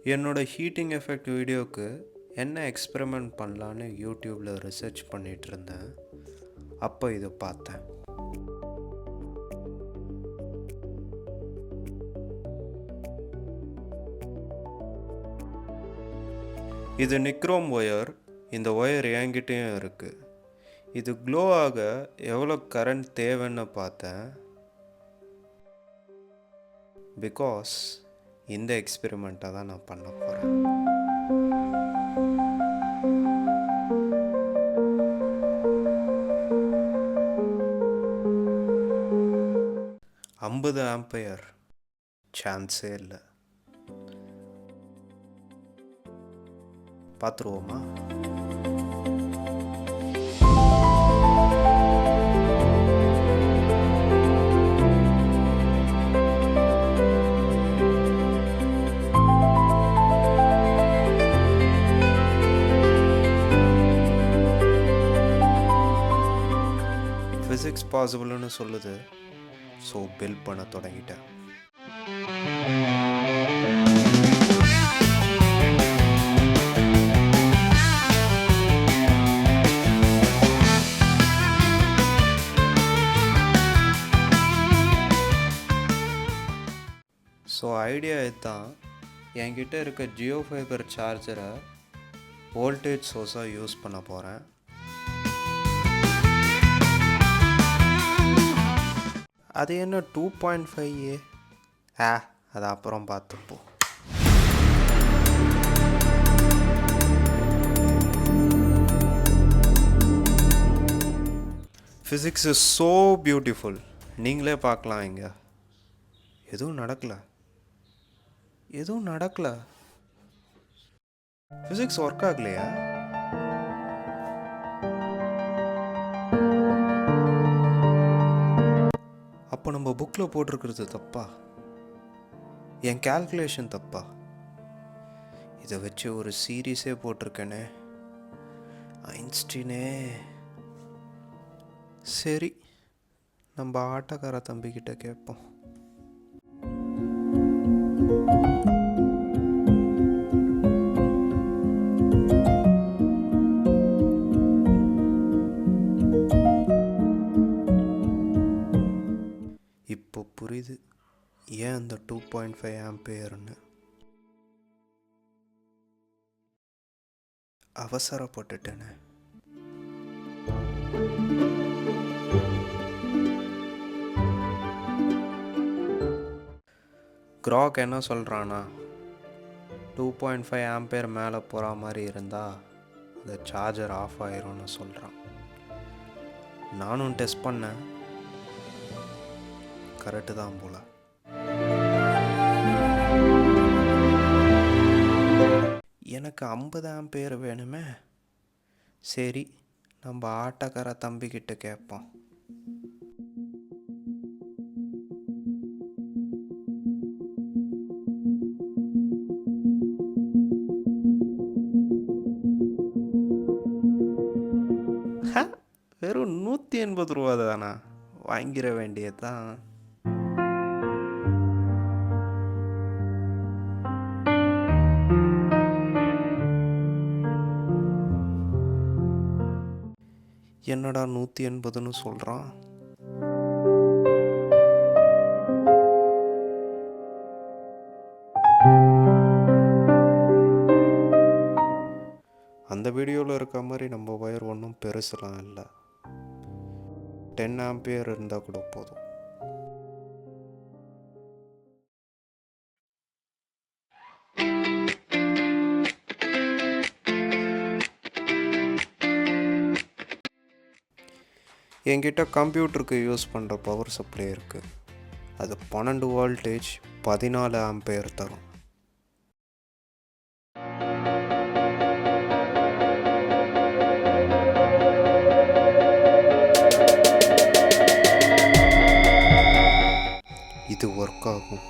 என்னோட heating effect வீடியோவுக்கு என்ன எக்ஸ்பெரிமெண்ட் பண்ணலான்னு யூடியூப்பில் ரிசர்ச் பண்ணிகிட்டு இருந்தேன். அப்போ இதை பார்த்தேன். இது நிக்ரோம் ஒயர். இந்த ஒயர் என்கிட்டயும் இருக்குது. இது க்ளோ ஆக எவ்வளோ கரண்ட் தேவைன்னு பார்த்தேன். பிகாஸ் இந்த எக்ஸ்பெரிமெண்ட்டை தான் நான் பண்ண போகிறேன். $50 சான்ஸே இல்லை. பார்த்துருவோமா? ஃபிசிக்ஸ் பாசிபிள்னு சொல்லுது. ஸோ பில்ட் பண்ண தொடங்கிட்டேன். ஸோ ஐடியா இதுதான். என்கிட்ட இருக்க ஜியோ ஃபைபர் சார்ஜரை வோல்டேஜ் சோர்ஸாக யூஸ் பண்ண போகிறேன். அது என்ன 2.5A? அது அப்புறம் பார்த்துப்போம். Physics is so beautiful. நீங்களே பார்க்கலாம். இங்கே எதுவும் நடக்கலை. ஃபிசிக்ஸ் ஒர்க் ஆகலையா? அப்போ நம்ம புக்கில் போட்டிருக்கிறது தப்பா? என் கால்குலேஷன் தப்பா? இதை வச்சு ஒரு சீரீஸே போட்டிருக்கேனே, ஐன்ஸ்டீனே. சரி, நம்ம ஆட்டக்கார தம்பிக்கிட்ட கேட்போம். இப்போ புரியுது ஏன் அந்த 2.5 ஆம்பியர்னு. அவசரப்பட்டுட்டேனே. கிராக் என்ன சொல்கிறான்னா, 2.5 ஆம்பியர் மேலே போகிற மாதிரி இருந்தால் அந்த சார்ஜர் ஆஃப் ஆயிரும்னு சொல்கிறான். நானும் டெஸ்ட் பண்ணேன். கரெக்டு தான் போல. எனக்கு 50 ஆம்பியர் வேணுமே. சரி, நம்ம ஆட்டக்கார தம்பிக்கிட்ட கேட்போம். வெறும் 180 ரூபா தானா? வாங்கிட வேண்டியதுதான். என்னடா 180ன்னு சொல்கிறான்? அந்த வீடியோவில் இருக்க மாதிரி நம்ம ஒயர் ஒன்றும் பெருசுலாம் இல்லை. 10 ஆம்பியர் இருந்தால் கூட போதும். என்கிட்ட கம்ப்யூட்டருக்கு யூஸ் பண்ணுற பவர் சப்ளை இருக்குது. அது 12 வோல்டேஜ் 14 ஆம்பியர் தரும். இது ஒர்க் ஆகும்.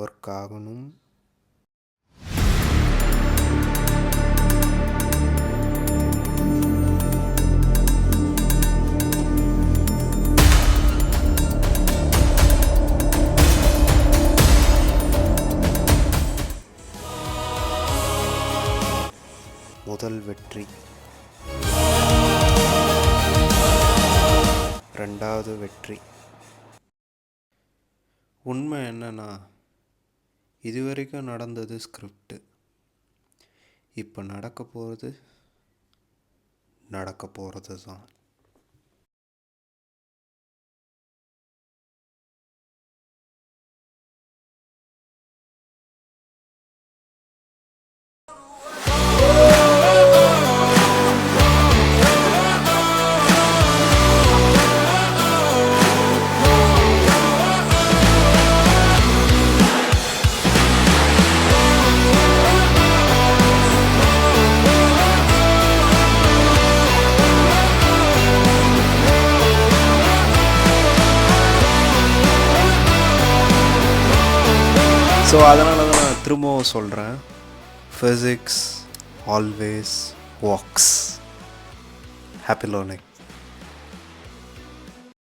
ஒர்க் ஆகணும். வெற்றி. ரெண்டாவது வெற்றி. உண்மை என்னன்னா, இதுவரைக்கும் நடந்தது ஸ்கிரிப்டு. இப்போ நடக்க போகிறது தான். ஸோ அதனால தான் நான் திரும்பவும் சொல்கிறேன், physics always works. Happy learning.